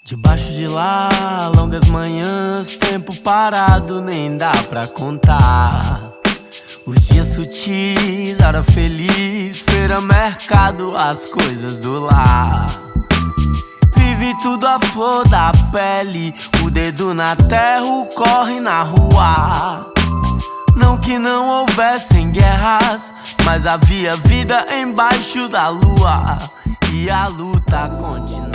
Debaixo de lá, longas manhãs, tempo parado nem dá pra contar. Os dias sutis, hora feliz, feira, mercado, as coisas do lar. Vive tudo à flor da pele, o dedo na terra, o corre na rua. Não que não houvessem guerras, mas havia vida embaixo da lua. E a luta continua.